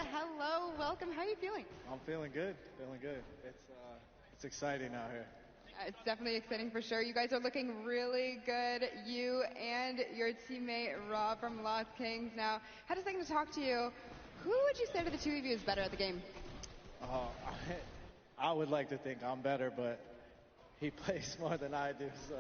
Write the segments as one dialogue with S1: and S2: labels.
S1: hello, welcome. How are you feeling?
S2: I'm feeling good, feeling good. It's exciting out here.
S1: It's definitely exciting for sure. You guys are looking really good, you and your teammate Rob from Lost Kings. Now, had a second to talk to you. Who would you say to the two of you is better at the game?
S2: I would like to think I'm better, but he plays more than I do, so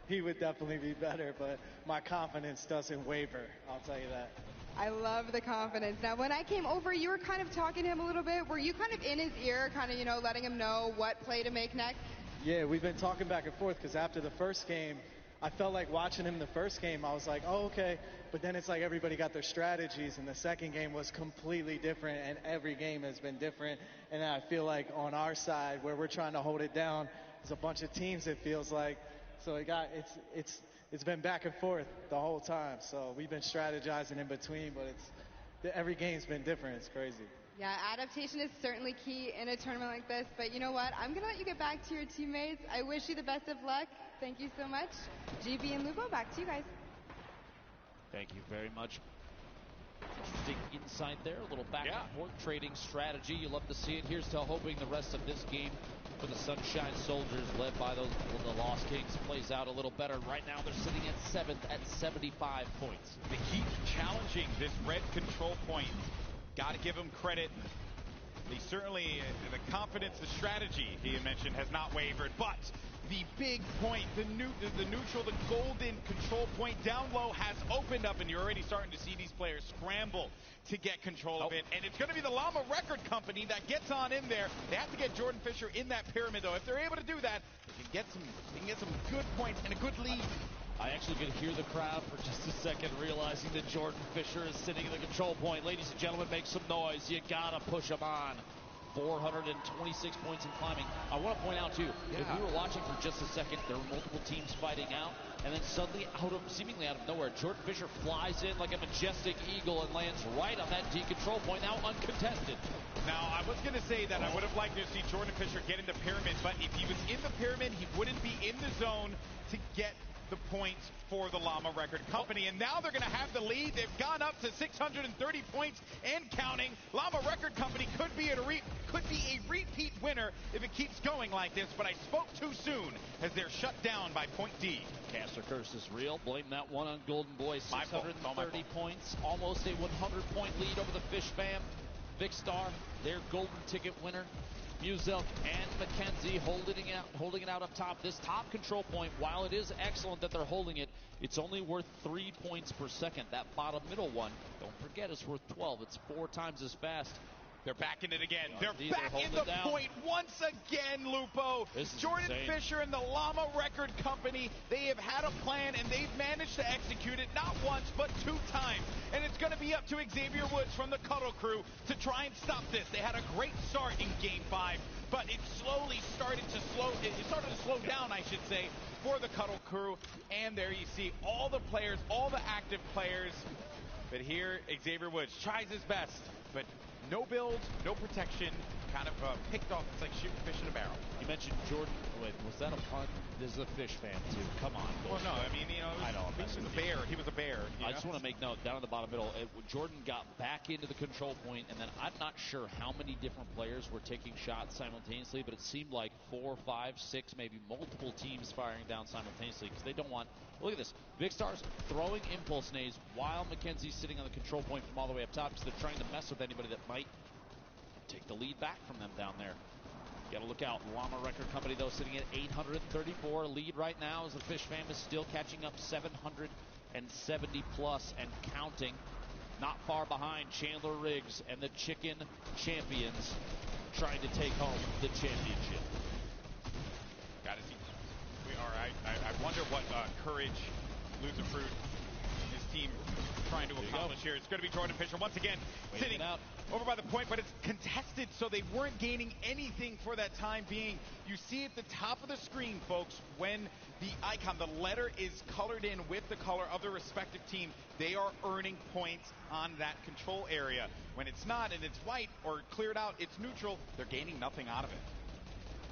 S2: he would definitely be better, but my confidence doesn't waver, I'll tell you that.
S1: I love the confidence. Now, when I came over, you were kind of talking to him a little bit. Were you kind of in his ear, kind of, letting him know what play to make next?
S2: Yeah, we've been talking back and forth because after the first game, I felt like watching him the first game, I was like, oh, okay. But then it's like everybody got their strategies, and the second game was completely different, and every game has been different. And I feel like on our side, where we're trying to hold it down, it's a bunch of teams, it feels like. So it's been back and forth the whole time. So we've been strategizing in between, but every game's been different. It's crazy.
S1: Yeah, adaptation is certainly key in a tournament like this. But you know what? I'm going to let you get back to your teammates. I wish you the best of luck. Thank you so much. GB and Lupo, back to you guys.
S3: Thank you very much. Interesting insight there. A little back and forth trading strategy. You love to see it. Here's to hoping the rest of this game for the Sunshine Soldiers, led by the Lost Kings, plays out a little better. Right now they're sitting at 7th at 75 points.
S4: They keep challenging this red control point. Got to give them credit. They certainly, the confidence, the strategy he mentioned has not wavered, but the big point, the neutral, the golden control point down low has opened up, and you're already starting to see these players scramble to get control of it. And it's going to be the Llama Record Company that gets on in there. They have to get Jordan Fisher in that pyramid, though. If they're able to do that, they can get some good points and a good lead.
S3: I actually could hear the crowd for just a second, realizing that Jordan Fisher is sitting in the control point. Ladies and gentlemen, make some noise. You gotta push him on. 426 points in climbing. I want to point out, too, if we were watching for just a second, there were multiple teams fighting out, and then suddenly, seemingly out of nowhere, Jordan Fisher flies in like a majestic eagle and lands right on that D control point, now uncontested.
S4: Now, I was going to say that I would have liked to see Jordan Fisher get in the pyramid, but if he was in the pyramid, he wouldn't be in the zone to get the points for the Llama Record Company, and now they're going to have the lead. They've gone up to 630 points and counting. Llama Record Company could be a repeat winner if it keeps going like this, but I spoke too soon as they're shut down by Point D.
S3: Caster curse is real. Blame that one on Golden Boy. 630 points, almost a 100-point lead over the Fish Fam. Vicstar, their golden ticket winner. Muzelk and McKenzie holding it out up top. This top control point, while it is excellent that they're holding it, it's only worth 3 points per second. That bottom middle one, don't forget, it's worth 12. It's 4 times as fast.
S4: They're back in it again. They're back in the point once again, Lupo. Jordan Fisher and the Llama Record Company, they have had a plan, and they've managed to execute it not once, but 2 times. And it's going to be up to Xavier Woods from the Cuddle Crew to try and stop this. They had a great start in Game 5, but it started to slow down, I should say, for the Cuddle Crew. And there you see all the players, all the active players. But here, Xavier Woods tries his best, but no build, no protection, kind of picked off. It's like shooting fish in a barrel.
S3: You mentioned Jordan. Wait, was that a pun? This is a Fish fan, too. Come on.
S4: Well, no, I mean, he was a bear. He was a bear.
S3: I just want to make note, down in the bottom middle, Jordan got back into the control point, and then I'm not sure how many different players were taking shots simultaneously, but it seemed like 4, 5, 6, maybe multiple teams firing down simultaneously, because they don't want... Look at this. Vicstar's throwing impulse nades while McKenzie's sitting on the control point from all the way up top, because they're trying to mess with anybody that might take the lead back from them down there. Got to look out. Llama Record Company, though, sitting at 834. Lead right now as the Fish Fam is still catching up, 770 plus and counting. Not far behind Chandler Riggs and the Chicken Champions trying to take home the championship.
S4: Got to see. I wonder what Courage, Loser Fruit, his team trying to accomplish here. It's going to be Jordan Fisher once again sitting over by the point, but it's contested, so they weren't gaining anything for that time being. You see at the top of the screen, folks, when the icon, the letter is colored in with the color of the respective team, they are earning points on that control area. When it's not and it's white or cleared out, it's neutral, they're gaining nothing out of it.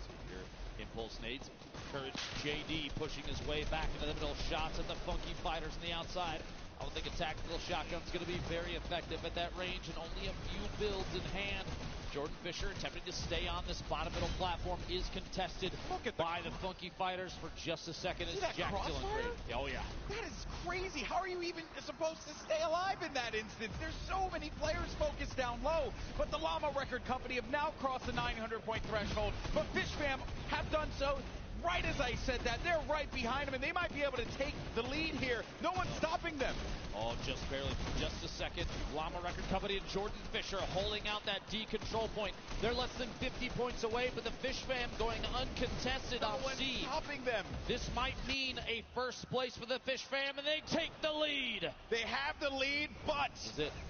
S3: So here, impulse nades. Courage JD pushing his way back into the middle. Shots at the Funky Fighters on the outside. I would think a tactical shotgun is going to be very effective at that range, and only a few builds in hand. Jordan Fisher attempting to stay on this bottom middle platform is contested by the Funky Fighters for just a second.
S4: See that crossfire?
S3: Oh, yeah.
S4: That is crazy. How are you even supposed to stay alive in that instance? There's so many players focused down low, but the Llama Record Company have now crossed the 900-point threshold, but Fish Fam have done so. Right as I said that, they're right behind them, and they might be able to take the lead here. No one's stopping them.
S3: Oh, just barely. Just a second. Llama Record Company and Jordan Fisher holding out that D control point. They're less than 50 points away, but the Fish Fam going uncontested on C.
S4: Stopping them.
S3: This might mean a first place for the Fish Fam, and they take the lead.
S4: They have the lead, but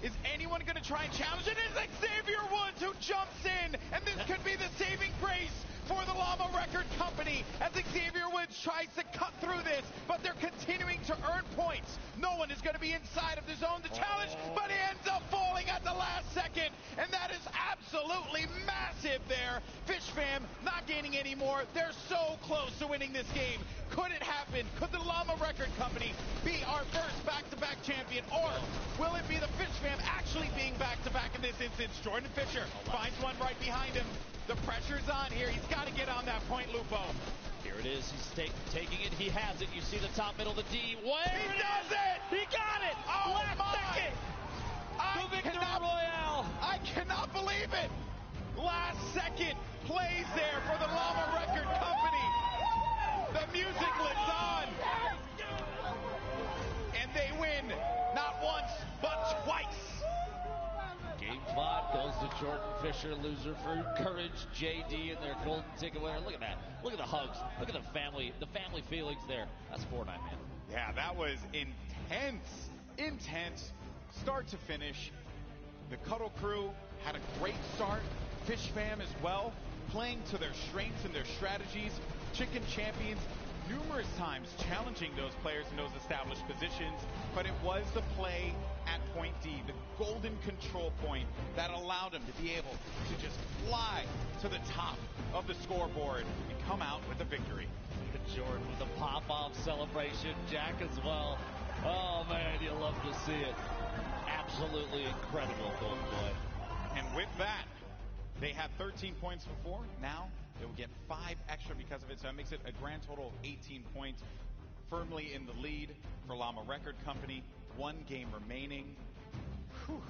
S4: is anyone going to try and challenge it? It is Xavier Woods who jumps in, and this could be the saving grace for the Llama Record Company as Xavier Woods tries to cut through this, but they're continuing to earn points. No one is going to be inside of the zone to challenge, but he ends up falling at the last second, and that is absolutely massive there. Fish Fam not gaining any more. They're so close to winning this game. Could it happen? Could the Llama Record Company be our first back-to-back champion, or will it be the Fish Fam actually being back-to-back in this instance? Jordan Fisher finds one right behind him. The pressure's on here. He's got to get on that point, Lupo.
S3: Here it is. He's taking it. He has it. You see the top middle, the D.
S4: He does it!
S3: He got it!
S4: Oh,
S3: last second! The victory royale!
S4: I cannot believe it! Last second plays there for the Llama Record Company. The music lives on. And they win not once, but twice.
S3: Game 5 goes to Jordan Fisher, loser fruit, Courage, JD, and their golden ticket winner. Look at that. Look at the hugs. Look at the family feelings there. That's Fortnite, man.
S4: Yeah, that was intense. Intense. Start to finish. The Cuddle crew had a great start. Fish Fam as well, playing to their strengths and their strategies. Chicken Champions numerous times challenging those players in those established positions, but it was the play at point D, the golden control point, that allowed them to be able to just fly to the top of the scoreboard and come out with a victory.
S3: Jordan with a pop-off celebration, Jack as well. Oh man, you love to see it. Absolutely incredible, Golden Boy.
S4: And with that, they had 13 points before. Now they will get 5 extra because of it, so that makes it a grand total of 18 points. Firmly in the lead for Llama Record Company. 1 game remaining. Whew.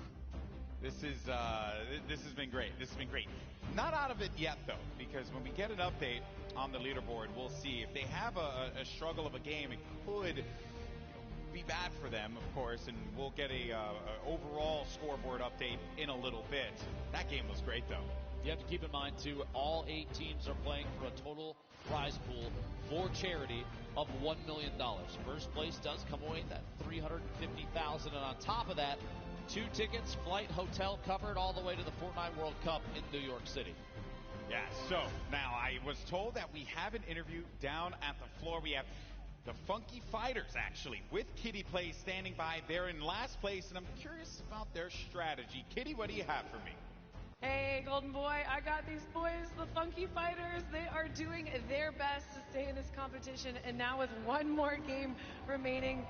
S4: This has been great. This has been great. Not out of it yet, though, because when we get an update on the leaderboard, we'll see. If they have a struggle of a game, it could be bad for them, of course, and we'll get a overall scoreboard update in a little bit. That game was great, though.
S3: You have to keep in mind, too, all 8 teams are playing for a total prize pool for charity of $1 million. First place does come away with that $350,000, and on top of that, 2 tickets, flight, hotel covered all the way to the Fortnite World Cup in New York City.
S4: Yeah, so now I was told that we have an interview down at the floor. We have the Funky Fighters, actually, with Kitty Play standing by. They're in last place, and I'm curious about their strategy. Kitty, what do you have for me?
S5: Hey, Golden Boy, I got these boys, the Funky Fighters. They are doing their best to stay in this competition, and now with 1 more game remaining,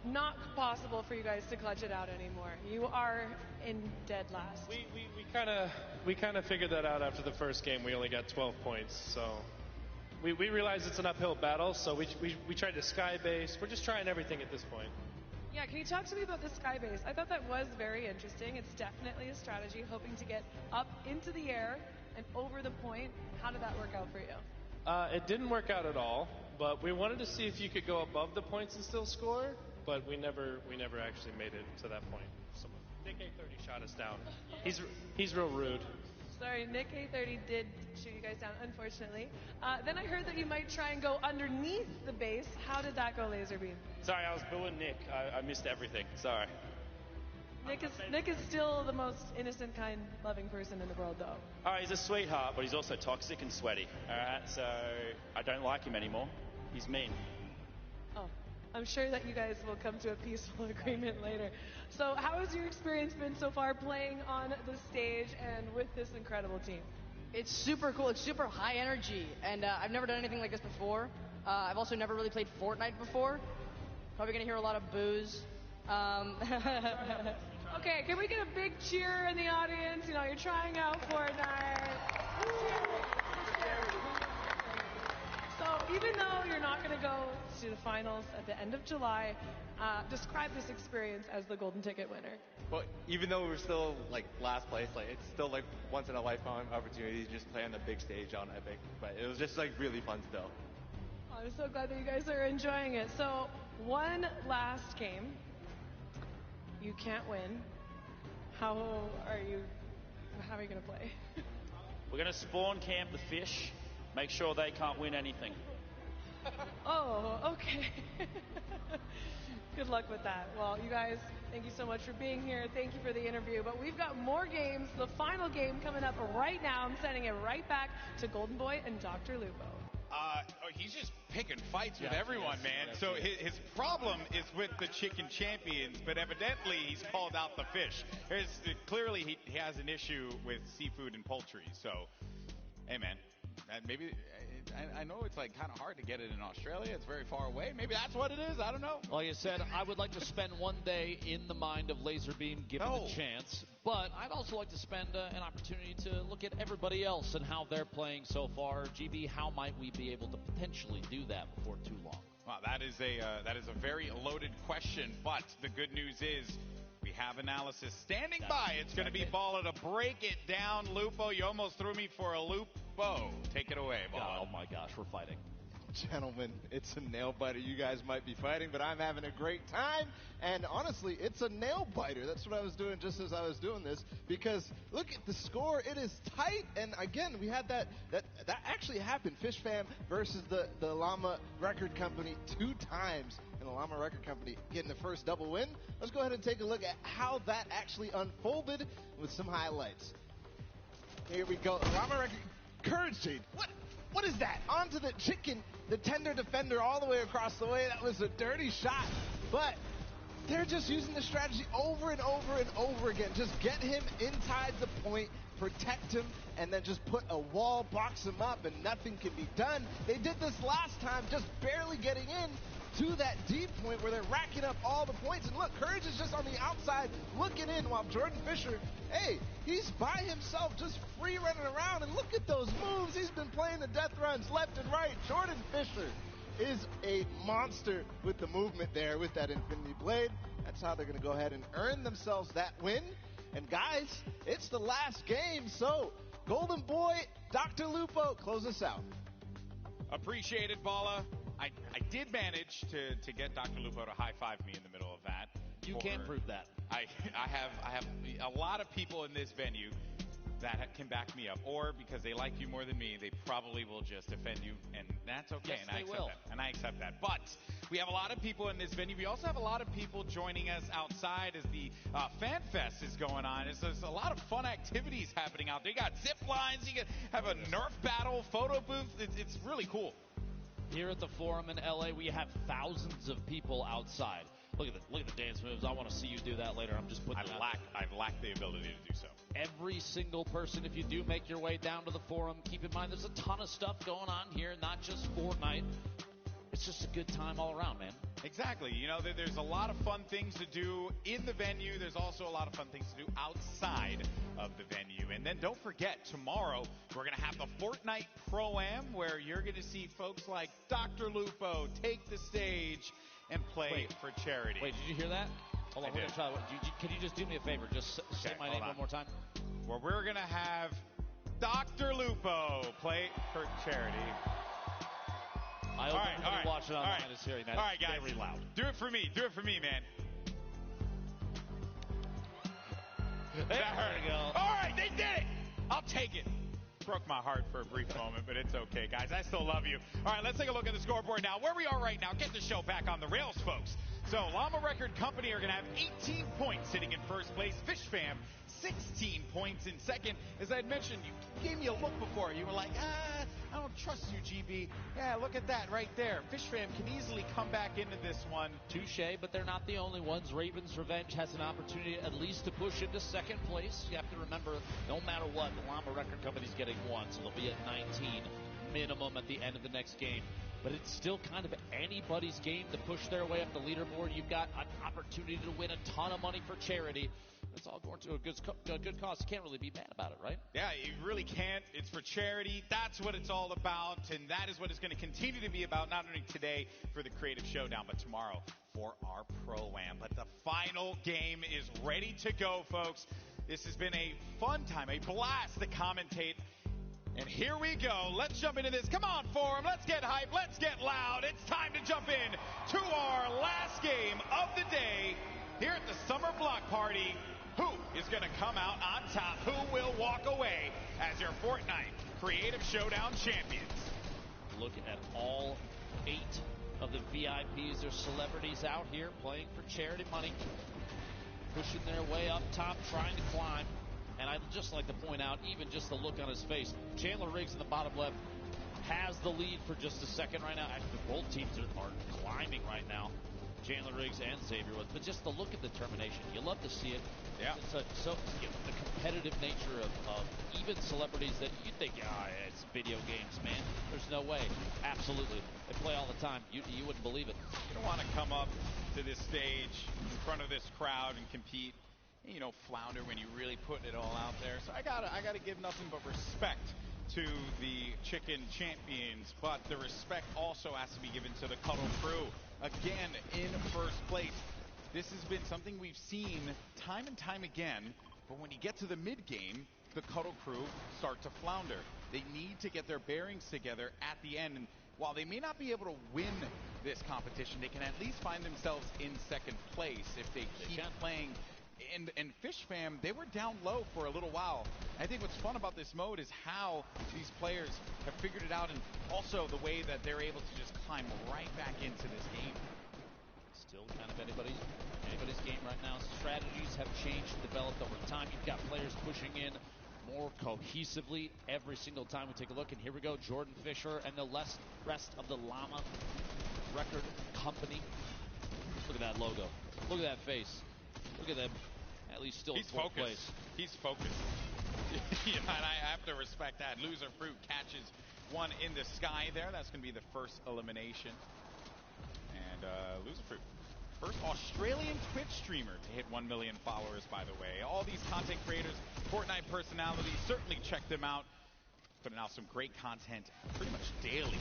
S5: not possible for you guys to clutch it out anymore. You are in dead last.
S6: We kind of figured that out after the first game. We only got 12 points, so we realized it's an uphill battle, so we tried to sky base. We're just trying everything at this point.
S5: Yeah, can you talk to me about the sky base? I thought that was very interesting. It's definitely a strategy, hoping to get up into the air and over the point. How did that work out for you?
S6: It didn't work out at all, but we wanted to see if you could go above the points and still score, but we never actually made it to that point. So Nick A30 shot us down. He's real rude.
S5: Sorry, Nick A30 did shoot you guys down, unfortunately. Then I heard that you might try and go underneath the base. How did that go, Laserbeam?
S7: Sorry, I was booing Nick. I missed everything. Sorry.
S5: Nick is still the most innocent, kind, loving person in the world, though.
S7: All right, he's a sweetheart, but he's also toxic and sweaty. All right, so I don't like him anymore. He's mean.
S5: Oh, I'm sure that you guys will come to a peaceful agreement later. So how has your experience been so far playing on the stage and with this incredible team?
S8: It's super cool. It's super high energy, and I've never done anything like this before. I've also never really played Fortnite before. Probably going to hear a lot of boos,
S5: Okay, can we get a big cheer in the audience? You know, you're trying out Fortnite. So even though you're not going to go to the finals at the end of July, describe this experience as the golden ticket winner.
S9: Well, even though we're still like last place, like it's still like once in a lifetime opportunity to just play on the big stage on Epic. But it was just like really fun still.
S5: I'm so glad that you guys are enjoying it. So one last game. You can't win. How are you going to play?
S7: We're going to spawn camp the fish, make sure they can't win anything.
S5: Oh, okay. Good luck with that. Well, you guys, thank you so much for being here. Thank you for the interview. But we've got more games. The final game coming up right now. I'm sending it right back to Golden Boy and Dr. Lupo.
S4: He's just picking fights with everyone, man. So his problem is with the chicken champions, but evidently he's called out the fish. Clearly he has an issue with seafood and poultry. So, hey, man, maybe I know it's like kind of hard to get it in Australia. It's very far away. Maybe that's what it is. I don't know.
S3: Like I said, I would like to spend one day in the mind of Laserbeam, given the chance. But I'd also like to spend an opportunity to look at everybody else and how they're playing so far. GB, how might we be able to potentially do that before too long?
S4: Well, that is a very loaded question. But the good news is we have analysis standing by. It's going to be Balla to break it down. Lupo, you almost threw me for a loop. Bo, take it away, Balla.
S3: Oh my gosh, we're fighting.
S10: Gentlemen, it's a nail biter. You guys might be fighting, but I'm having a great time. And honestly, it's a nail biter. That's what I was doing just as I was doing this. Because look at the score. It is tight. And again, we had that actually happened. Fish Fam versus the Llama Record Company 2 times. And the Llama Record Company getting the first double win. Let's go ahead and take a look at how that actually unfolded with some highlights. Here we go. Llama Record. Courage Jade. What is that? Onto the chicken, the tender defender all the way across the way. That was a dirty shot. But they're just using the strategy over and over and over again. Just get him inside the point, protect him, and then just put a wall, box him up, and nothing can be done. They did this last time, just barely getting in to that deep point where they're racking up all the points. And look, Courage is just on the outside looking in while Jordan Fisher, hey, he's by himself just free running around. And look at those moves. He's been playing the death runs left and right. Jordan Fisher is a monster with the movement there with that Infinity Blade. That's how they're going to go ahead and earn themselves that win. And guys, it's the last game. So Golden Boy, Dr. Lupo, close us out.
S4: Appreciate it, Balla. I did manage to get Dr. Lupo to high-five me in the middle of that.
S3: You can't prove that.
S4: I have a lot of people in this venue that can back me up, or because they like you more than me, they probably will just defend you, and that's okay.
S3: Yes,
S4: and I accept that. And I accept that. But we have a lot of people in this venue. We also have a lot of people joining us outside as the Fan Fest is going on. There's a lot of fun activities happening out there. You got zip lines. You can have a Nerf battle, photo booth. It's really cool.
S3: Here at the Forum in LA, we have thousands of people outside. Look at the dance moves. I want to see you do that later. I'm just putting it out there.
S4: I've lacked the ability to do so.
S3: Every single person, if you do make your way down to the Forum, keep in mind there's a ton of stuff going on here, not just Fortnite. It's just a good time all around, man.
S4: Exactly. You know, there's a lot of fun things to do in the venue. There's also a lot of fun things to do outside of the venue. And then don't forget, tomorrow we're going to have the Fortnite Pro-Am, where you're going to see folks like Dr. Lupo take the stage and play for charity.
S3: Wait, did you hear that? Hold on, we're going to try. Can you just do me a favor? Just say my name one more time.
S4: Well, we're going to have Dr. Lupo play for charity.
S3: I hope everybody watching online is hearing that.
S4: All right, guys.
S3: Very loud.
S4: Do it for me. Do it for me, man.
S3: There we go.
S4: All right, they did it. I'll take it. Broke my heart for a brief moment, but it's okay, guys. I still love you. All right, let's take a look at the scoreboard now. Where we are right now, get the show back on the rails, folks. So Llama Record Company are going to have 18 points sitting in first place. Fish Fam, 16 points in second. As I had mentioned, you gave me a look before. You were like, I don't trust you, GB. Yeah, look at that right there. Fish Fam can easily come back into this one.
S3: Touche, but they're not the only ones. Raven's Revenge has an opportunity at least to push into second place. You have to remember, no matter what, the Llama Record Company's getting one, so they'll be at 19 minimum at the end of the next game. but it's still kind of anybody's game to push their way up the leaderboard. You've got an opportunity to win a ton of money for charity. It's all going to a good cause. You can't really be mad about it, right?
S4: Yeah, you really can't. It's for charity. That's what it's all about, and that is what it's going to continue to be about, not only today for the Creative Showdown, but tomorrow for our Pro-Am. But the final game is ready to go, folks. This has been a fun time, a blast to commentate. And here we go. Let's jump into this. Come on, Forum. Let's get hype. Let's get loud. It's time to jump in to our last game of the day here at the Summer Block Party. Who is going to come out on top? Who will walk away as your Fortnite Creative Showdown champions?
S3: Look at all 8 of the VIPs. There's celebrities out here playing for charity money, pushing their way up top, trying to climb. And I'd just like to point out, even just the look on his face, Chandler Riggs in the bottom left has the lead for just a second right now. Actually, both teams are climbing right now, Chandler Riggs and Xavier Woods. But just the look of determination, you love to see it.
S4: Yeah.
S3: It's the competitive nature of even celebrities that you think, it's video games, man. There's no way. Absolutely. They play all the time. You wouldn't believe it.
S4: You don't want to come up to this stage in front of this crowd and compete, flounder when you really putting it all out there. So I gotta give nothing but respect to the chicken champions, but the respect also has to be given to the Cuddle crew. Again, in first place. This has been something we've seen time and time again, but when you get to the mid-game, the Cuddle crew start to flounder. They need to get their bearings together at the end, and while they may not be able to win this competition, they can at least find themselves in second place if they keep playing. And Fish Fam, they were down low for a little while. I think what's fun about this mode is how these players have figured it out, and also the way that they're able to just climb right back into this game.
S3: Still kind of anybody's game right now. Strategies have changed and developed over time. You've got players pushing in more cohesively every single time we take a look. And here we go, Jordan Fisher and the rest of the Llama Record Company. Look at that logo. Look at that face. Look at them. At least still in fourth place.
S4: He's focused. And I have to respect that. Loser Fruit catches one in the sky there. That's going to be the first elimination. And Loser Fruit, first Australian Twitch streamer to hit 1 million followers, by the way. All these content creators, Fortnite personalities, certainly check them out. Putting out some great content pretty much daily.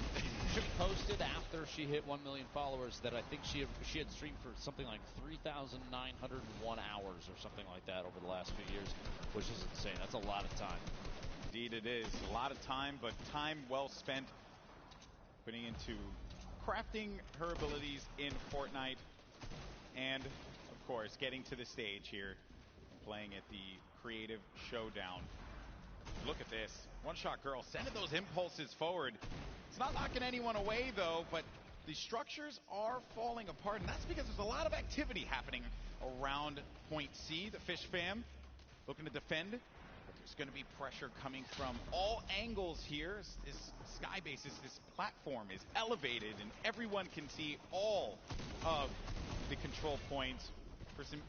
S3: She posted after she hit 1 million followers that I think she had streamed for something like 3,901 hours or something like that over the last few years, which is insane. That's a lot of time.
S4: Indeed it is. A lot of time, but time well spent putting into crafting her abilities in Fortnite, and of course getting to the stage here, playing at the Creative Showdown. Look at this. One-shot girl sending those impulses forward. It's not knocking anyone away, though, but the structures are falling apart, and that's because there's a lot of activity happening around Point C. The Fish Fam looking to defend, but there's going to be pressure coming from all angles here. This sky base, this platform is elevated, and everyone can see all of the control points for some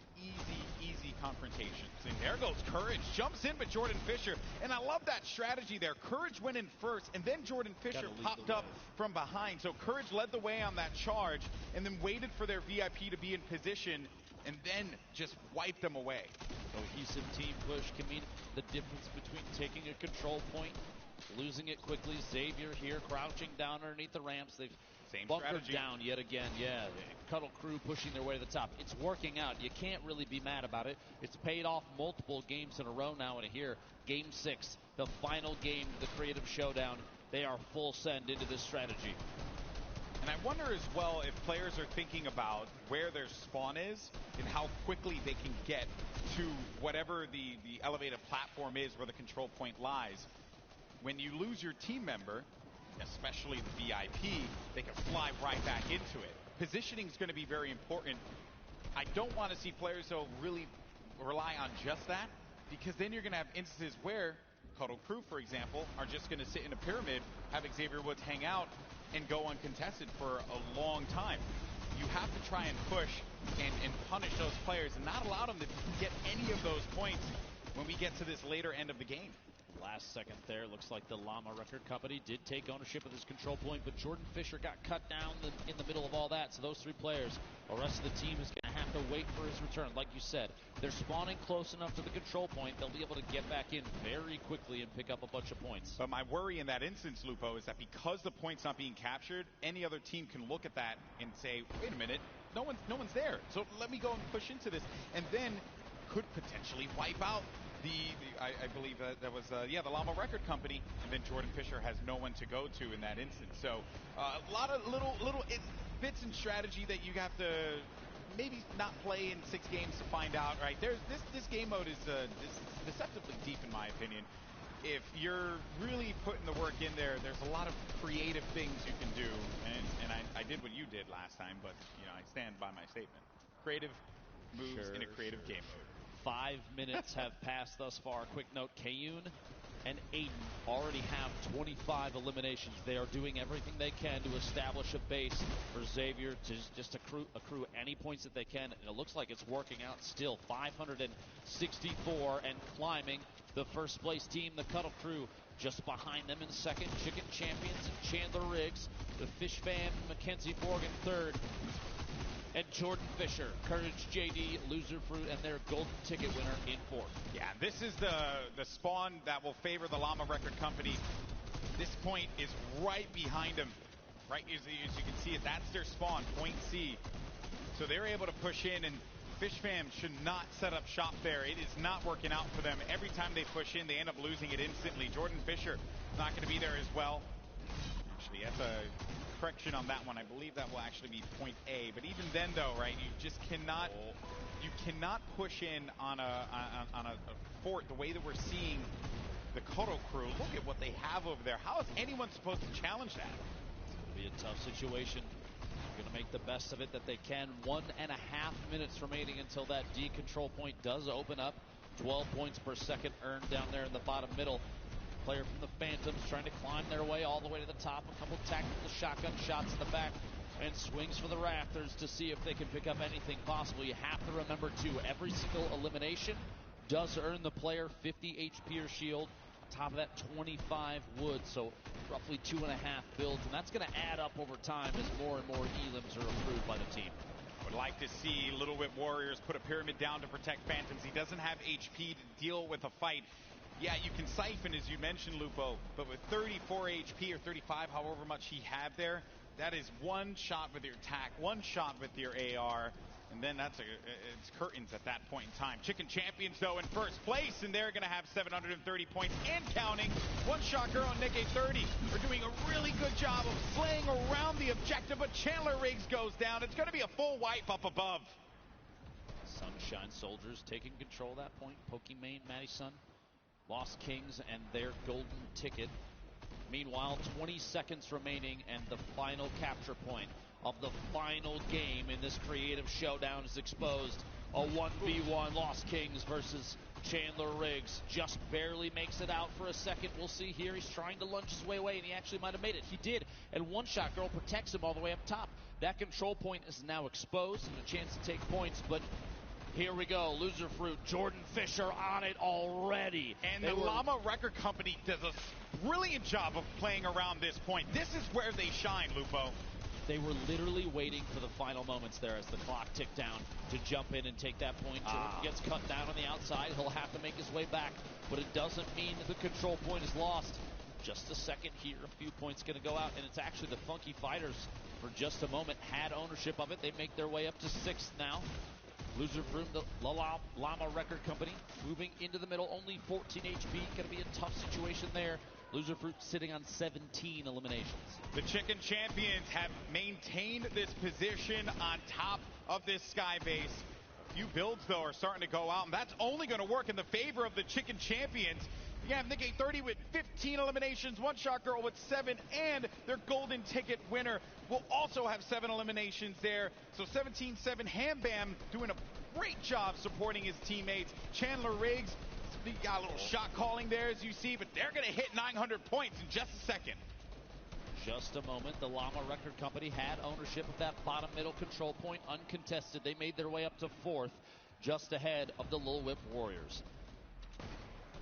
S4: easy confrontations. And there goes Courage, jumps in, but Jordan Fisher, and I love that strategy there. Courage went in first, and then Jordan Fisher popped up from behind. So Courage led the way on that charge, and then waited for their VIP to be in position, and then just wiped them away.
S3: Cohesive team push can mean the difference between taking a control point, losing it quickly. Xavier here crouching down underneath the ramps. They've bunkered down yet again. Yeah, Cuddle crew pushing their way to the top. It's working out. You can't really be mad about it. It's paid off multiple games in a row now, and here, Game 6, the final game of the Creative Showdown. They are full send into this strategy.
S4: And I wonder as well if players are thinking about where their spawn is and how quickly they can get to whatever the elevated platform is where the control point lies. When you lose your team member, especially the VIP, they can fly right back into it. Positioning is going to be very important. I don't want to see players, though, really rely on just that, because then you're going to have instances where Cuddle crew, for example, are just going to sit in a pyramid, have Xavier Woods hang out, and go uncontested for a long time. You have to try and push and punish those players and not allow them to get any of those points when we get to this later end of the game.
S3: Last second there, looks like the Llama Record Company did take ownership of this control point, but Jordan Fisher got cut down in the middle of all that. So those three players, the rest of the team is going to have to wait for his return. Like you said, they're spawning close enough to the control point, they'll be able to get back in very quickly and pick up a bunch of points.
S4: But my worry in that instance, Lupo, is that because the point's not being captured, any other team can look at that and say, wait a minute, no one's there, so let me go and push into this, and then could potentially wipe out I believe that was the Llama Record Company, and then Jordan Fisher has no one to go to in that instance. So a lot of little bits and strategy that you have to maybe not play in 6 games to find out. Right? There's this game mode is deceptively deep in my opinion. If you're really putting the work in there, there's a lot of creative things you can do, and I did what you did last time, but I stand by my statement. Creative moves in a creative game mode.
S3: 5 minutes have passed thus far. Quick note, Kayun and Aiden already have 25 eliminations. They are doing everything they can to establish a base for Xavier to just accrue any points that they can. And it looks like it's working out still. 564 and climbing. The first place team, the Cuddle Crew, just behind them in second. Chicken Champions and Chandler Riggs. The Fish Fam, Mackenzie Morgan third. And Jordan Fisher, Courage JD, Loser Fruit, and their golden ticket winner in fourth.
S4: Yeah, this is the spawn that will favor the Llama Record Company. This point is right behind them. Right, as you can see it, that's their spawn, point C. So they're able to push in, and Fish Fam should not set up shop there. It is not working out for them. Every time they push in, they end up losing it instantly. Jordan Fisher not going to be there as well. Actually, that's a correction on that one. I believe that will actually be point A. But even then, though, right, you just cannot push in on a fort the way that we're seeing the Kodo Crew. Look at what they have over there. How is anyone supposed to challenge that?
S3: It's going to be a tough situation. They're going to make the best of it that they can. 1.5 minutes remaining until that D control point does open up. 12 points per second earned down there in the bottom middle. Player from the Phantoms trying to climb their way all the way to the top. A couple tactical shotgun shots in the back and swings for the rafters to see if they can pick up anything possible. You have to remember, too, every single elimination does earn the player 50 HP or shield. On top of that, 25 wood, so roughly 2.5 builds. And that's going to add up over time as more and more elims are approved by the team.
S4: I would like to see Little Whip Warriors put a pyramid down to protect Phantoms. He doesn't have HP to deal with a fight. Yeah, you can siphon, as you mentioned, Lupo, but with 34 HP or 35, however much he had there, that is one shot with your attack, one shot with your AR, and then it's curtains at that point in time. Chicken Champions, though, in first place, and they're going to have 730 points and counting. One shot girl and Nick A30 are doing a really good job of slaying around the objective, but Chandler Riggs goes down. It's going to be a full wipe up above.
S3: Sunshine Soldiers taking control of that point. Pokimane, Madison, Lost Kings, and their golden ticket. Meanwhile, 20 seconds remaining, and the final capture point of the final game in this creative showdown is exposed. A 1v1 Lost Kings versus Chandler Riggs. Just barely makes it out for a second. We'll see here. He's trying to lunge his way away, and he actually might have made it. He did, and One Shot Girl protects him all the way up top. That control point is now exposed and a chance to take points, but here we go. Loser Fruit, Jordan Fisher on it already.
S4: And the Llama Record Company does a brilliant job of playing around this point. This is where they shine, Lupo.
S3: They were literally waiting for the final moments there as the clock ticked down to jump in and take that point. Jordan gets cut down on the outside. He'll have to make his way back, but it doesn't mean that the control point is lost. Just a second here. A few points going to go out, and it's actually the Funky Fighters for just a moment had ownership of it. They make their way up to 6th now. Loser Fruit, the Llama Record Company, moving into the middle, only 14 HP. Going to be a tough situation there. Loser Fruit sitting on 17 eliminations.
S4: The Chicken Champions have maintained this position on top of this sky base. A few builds, though, are starting to go out, and that's only going to work in the favor of the Chicken Champions. You have Nick A30 with 15 eliminations, One Shot Girl with 7, and their golden ticket winner will also have 7 eliminations there. So 17-7, Ham Bam doing a great job supporting his teammates. Chandler Riggs, he got a little shot calling there, as you see, but they're going to hit 900 points in just a second.
S3: Just a moment. The Llama Record Company had ownership of that bottom middle control point uncontested. They made their way up to 4th, just ahead of the Little Whip Warriors.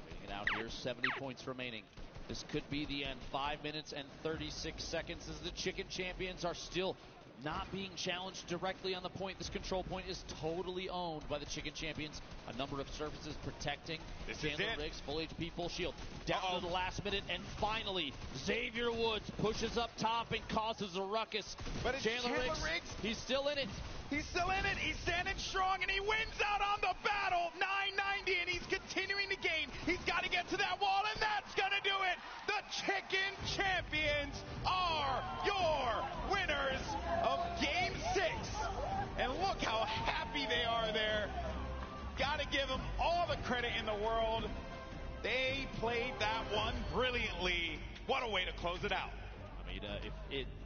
S3: Waiting it out Here's 70 points remaining. This could be the end. 5 minutes and 36 seconds as the Chicken Champions are still not being challenged directly on the point. This control point is totally owned by the Chicken Champions. A number of surfaces protecting. Chandler Riggs, full HP, full shield. Down to the last minute, and finally, Xavier Woods pushes up top and causes a ruckus.
S4: But it's Chandler Riggs.
S3: He's still in it.
S4: He's still in it. He's standing strong, and he wins out on the battle. 990, and he's continuing to gain. He's got to get to that wall, and that's going to do it. The Chicken Champions are your winners of Game 6. And look how happy they are there. Got to give them all the credit in the world. They played that one brilliantly. What a way to close it out.
S3: I mean,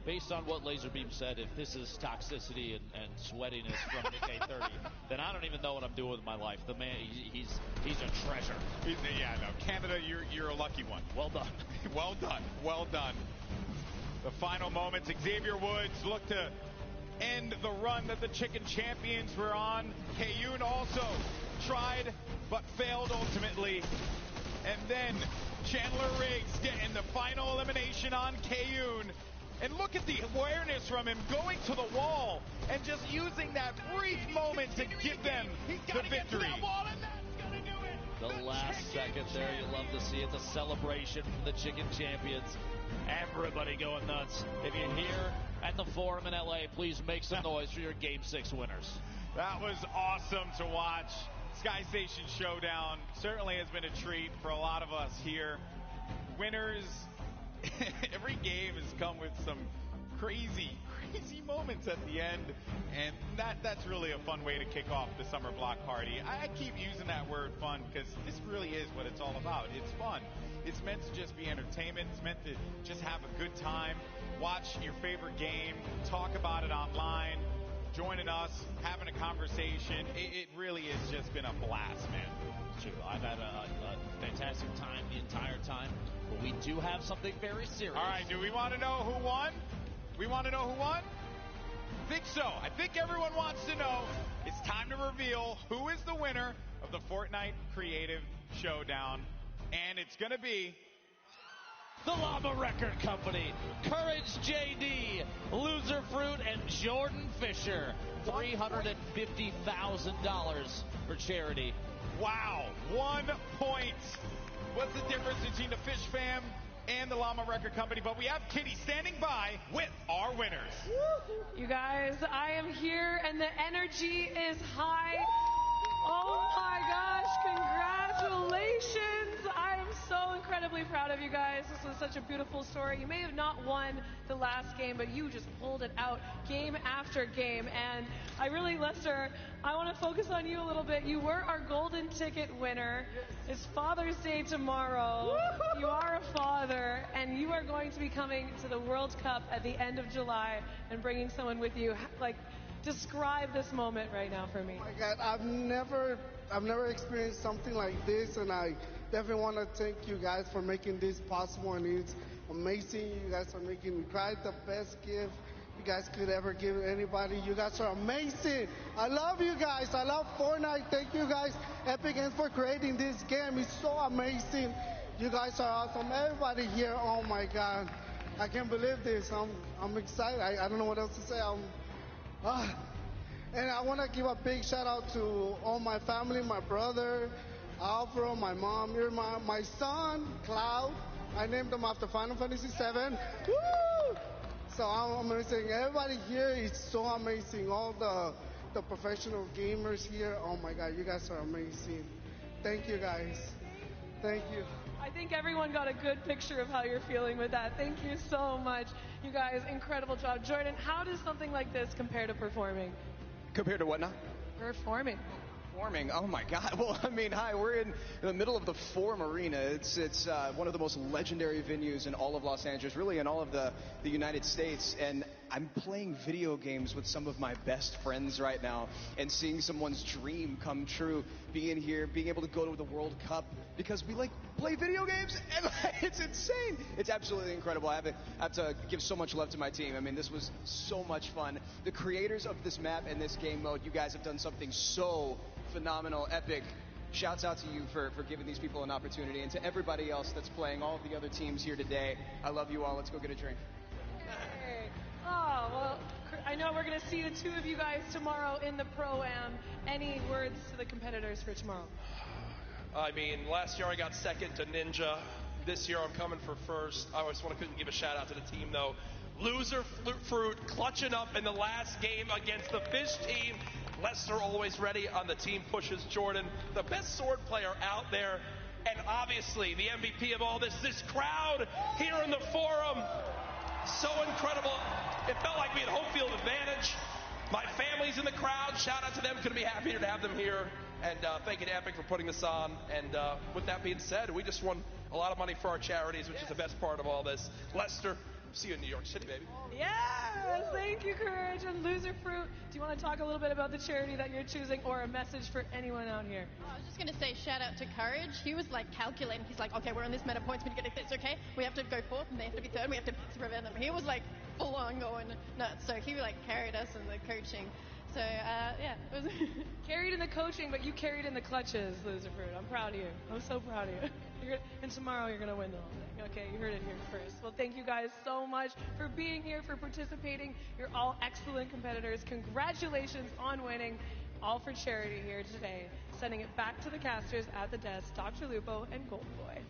S3: based on what Laserbeam said, if this is toxicity and sweatiness from Nick A30, then I don't even know what I'm doing with my life. The man, he's a treasure.
S4: Yeah, no, Canada, you're a lucky one.
S3: Well done.
S4: Well done. Well done. The final moments, Xavier Woods looked to end the run that the Chicken Champions were on. Kayun also tried, but failed ultimately. And then Chandler Riggs getting the final elimination on Kayun. And look at the awareness from him going to the wall and just using that brief moment to give them the victory.
S3: The last second there, you love to see it. The celebration from the Chicken Champions. Everybody going nuts. If you're here at the Forum in LA, please make some noise for your Game 6 winners.
S4: That was awesome to watch. Sky Station Showdown certainly has been a treat for a lot of us here. Winners, every game has come with some crazy moments at the end, and that's really a fun way to kick off the summer block party. I keep using that word fun because this really is what it's all about. It's fun. It's meant to just be entertainment. It's meant to just have a good time, watch your favorite game, talk about it online, joining us, having a conversation. It really has just been a blast, man.
S3: True. I've had a fantastic time the entire time, but we do have something very serious.
S4: All right, do we want to know who won? We want to know who won? I think so. I think everyone wants to know. It's time to reveal who is the winner of the Fortnite Creative Showdown, and it's going to be
S3: the Llama Record Company, Courage JD, Loser Fruit, and Jordan Fisher. $350,000 for charity.
S4: Wow, 1 point. What's the difference between the Fish Fam and the Llama Record Company? But we have Kitty standing by with our winners.
S5: You guys, I am here, and the energy is high. Oh my gosh, congratulations. I am so incredibly proud of you guys. This was such a beautiful story. You may have not won the last game, but you just pulled it out game after game. And I really, Lester, I want to focus on you a little bit. You were our golden ticket winner. It's Father's Day tomorrow. You are a father, and you are going to be coming to the World Cup at the end of July and bringing someone with you. Like, describe this moment right now for me.
S11: Oh my God, I've never experienced something like this, and I definitely want to thank you guys for making this possible, and it's amazing. You guys are making me cry. The best gift you guys could ever give anybody. You guys are amazing. I love you guys. I love Fortnite. Thank you guys, Epic Games, for creating this game. It's so amazing. You guys are awesome. Everybody here, oh my God. I can't believe this. I'm excited. I don't know what else to say. And I want to give a big shout out to all my family, my brother, Alvaro, my mom, Irma, my son, Cloud. I named him after Final Fantasy VII. Woo! So I'm amazing. Everybody here is so amazing. All the professional gamers here. Oh my God, you guys are amazing. Thank you guys. Thank you.
S5: I think everyone got a good picture of how you're feeling with that. Thank you so much. You guys, incredible job. Jordan, how does something like this compare to performing?
S12: Compared to what now?
S5: Performing.
S12: Performing. Oh my God. Well, I mean, hi. We're in the middle of the Forum Arena. It's one of the most legendary venues in all of Los Angeles, really in all of the United States. And I'm playing video games with some of my best friends right now, and seeing someone's dream come true, being here, being able to go to the World Cup because we play video games, and it's insane. It's absolutely incredible. I have to give so much love to my team. I mean, this was so much fun. The creators of this map and this game mode, you guys have done something so phenomenal, epic. shouts out to you for giving these people an opportunity, and to everybody else that's playing, all of the other teams here today. I love you all. Let's go get a drink.
S5: Hey. Oh, well, I know we're going to see the two of you guys tomorrow in the Pro-Am. Any words to the competitors for tomorrow?
S13: I mean, last year I got second to Ninja. This year I'm coming for first. I just want to give a shout out to the team, though. Loser Fruit clutching up in the last game against the Fish team. Lester always ready on the team, pushes Jordan, the best sword player out there. And obviously the MVP of all this crowd here in the Forum. So incredible. It felt like we had home field advantage. My family's in the crowd. Shout out to them. Couldn't be happier to have them here. And thank you to Epic for putting this on. And with that being said, we just won a lot of money for our charities, which is the best part of all this. Lester, see you in New York City, baby.
S5: Yes, thank you, Courage. And Loser Fruit, do you want to talk a little bit about the charity that you're choosing, or a message for anyone out here?
S14: I was just going to say shout out to Courage. He was like calculating. He's like, okay, we're on this meta points. We're getting this, okay? We have to go fourth, and they have to be third. And we have to prevent them. He was like full on going nuts. So he like carried us in the coaching. So, yeah, it was
S5: carried in the coaching, but you carried in the clutches, Loser Fruit. I'm proud of you. I'm so proud of you. And tomorrow you're going to win the whole thing. Okay, you heard it here first. Well, thank you guys so much for being here, for participating. You're all excellent competitors. Congratulations on winning. All for charity here today. Sending it back to the casters at the desk, Dr. Lupo and Golden Boy.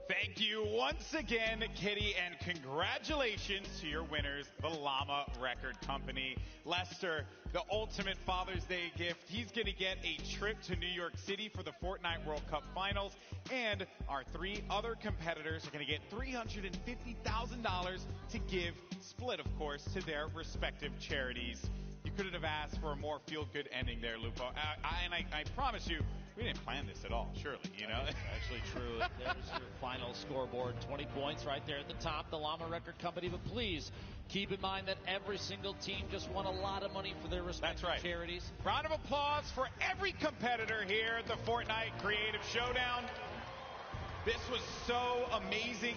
S4: Thank you once again, Kitty, and congratulations to your winners, the Llama Record Company. Lester, the ultimate Father's Day gift. He's going to get a trip to New York City for the Fortnite World Cup Finals, and our three other competitors are going to get $350,000 to give, split, of course, to their respective charities. You couldn't have asked for a more feel-good ending there, Lupo. I promise you, we didn't plan this at all, surely, you know?
S3: That's actually true. There's your final scoreboard. 20 points right there at the top, the Llama Record Company. But please keep in mind that every single team just won a lot of money for their respective charities.
S4: Round of applause for every competitor here at the Fortnite Creative Showdown. This was so amazing.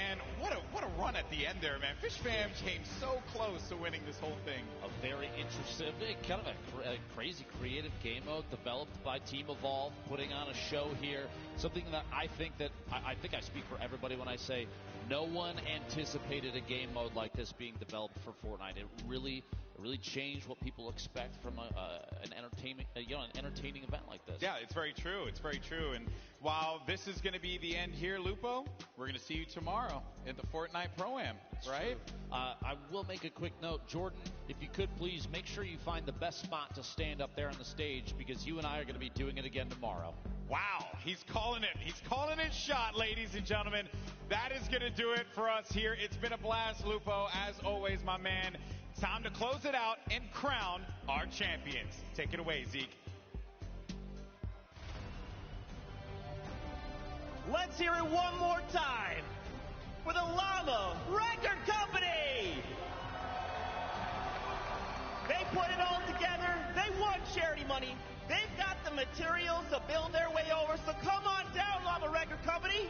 S4: And what a run at the end there, man. Fish Fam came so close to winning this whole thing.
S3: A very interesting, kind of a crazy creative game mode developed by Team Evolve, putting on a show here. Something that I think I speak for everybody when I say no one anticipated a game mode like this being developed for Fortnite. It really changed what people expect from an entertaining event like this.
S4: Yeah, it's very true. It's very true. And while this is going to be the end here, Lupo, we're going to see you tomorrow at the Fortnite Pro-Am, right?
S3: I will make a quick note. Jordan, if you could please make sure you find the best spot to stand up there on the stage, because you and I are going to be doing it again tomorrow.
S4: Wow, he's calling it. He's calling it shot, ladies and gentlemen. That is going to do it for us here. It's been a blast, Lupo. As always, my man. Time to close it out and crown our champions. Take it away, Zeke.
S15: Let's hear it one more time for the Llama Record Company. They put it all together. They won charity money. They've got the materials to build their way over. So come on down, Llama Record Company.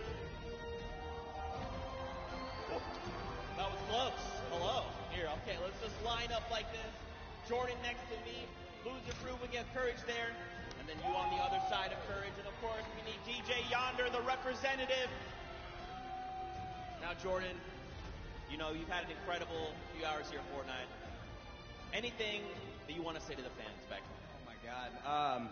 S15: That was close. Hello. Here, okay, let's just line up like this. Jordan next to me. Loser Fruit, we get Courage there. And then you on the other side of Courage. And of course, we need DJ Yonder, the representative. Now, Jordan, you know, you've had an incredible few hours here at Fortnite. Anything that you want to say to the fans back home?
S12: Oh, my God.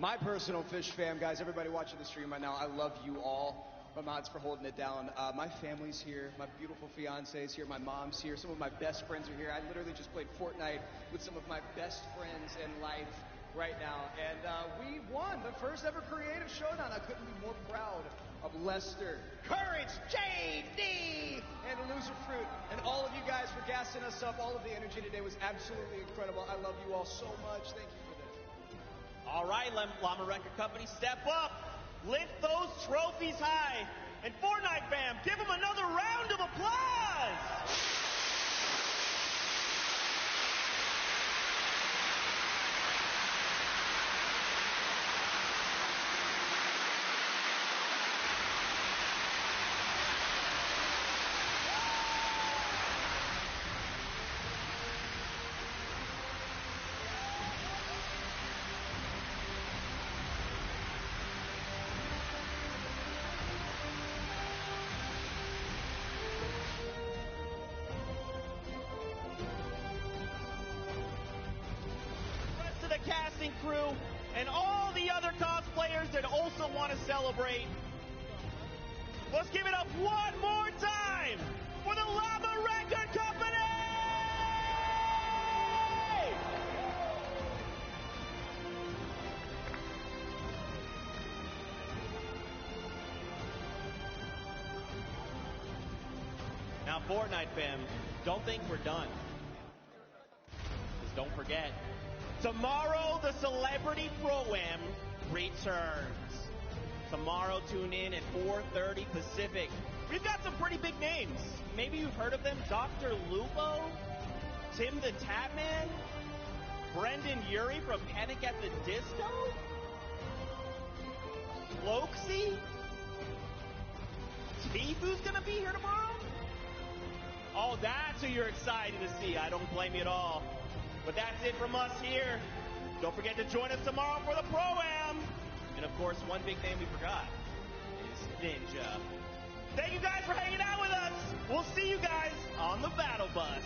S12: My personal Fish Fam, guys, everybody watching the stream right now, I love you all. My mods for holding it down. My family's here. My beautiful fiance's here. My mom's here. Some of my best friends are here. I literally just played Fortnite with some of my best friends in life right now. And we won the first ever creative showdown. I couldn't be more proud of Lester, Courage, JD, and Loser Fruit. And all of you guys for gassing us up. All of the energy today was absolutely incredible. I love you all so much. Thank you for this.
S15: All right, Llama Record Company, step up. Lift those trophies high. And Fortnite fam, give them another round of applause. crew, and all the other cosplayers that also want to celebrate. Let's give it up one more time for the Llama Record Company! Now, Fortnite fam, don't think we're done. Just don't forget, tomorrow the Celebrity Pro-Am returns. Tomorrow, tune in at 4:30 Pacific. We've got some pretty big names. Maybe you've heard of them. Dr. Lupo, Tim the Tatman, Brendan Urie from Panic at the Disco, Loxy, Tifu's gonna be here tomorrow. Oh, that's who you're excited to see. I don't blame you at all. But that's it from us here. Don't forget to join us tomorrow for the Pro-Am. And, of course, one big name we forgot is Ninja. Thank you guys for hanging out with us. We'll see you guys on the Battle Bus.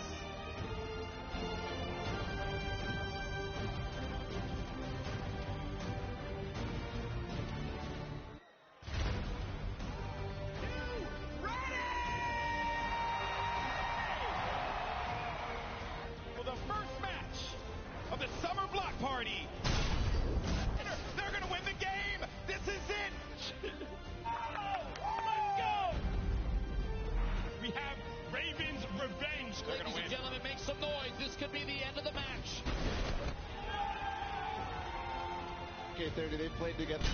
S4: For the first match of the Summer Block Party. They're going to win the game. This is it. Let's go. We have Raven's Revenge. They're going to win.
S3: Ladies and gentlemen, make some noise. This could be the end of the match.
S10: Okay, 30, they played together.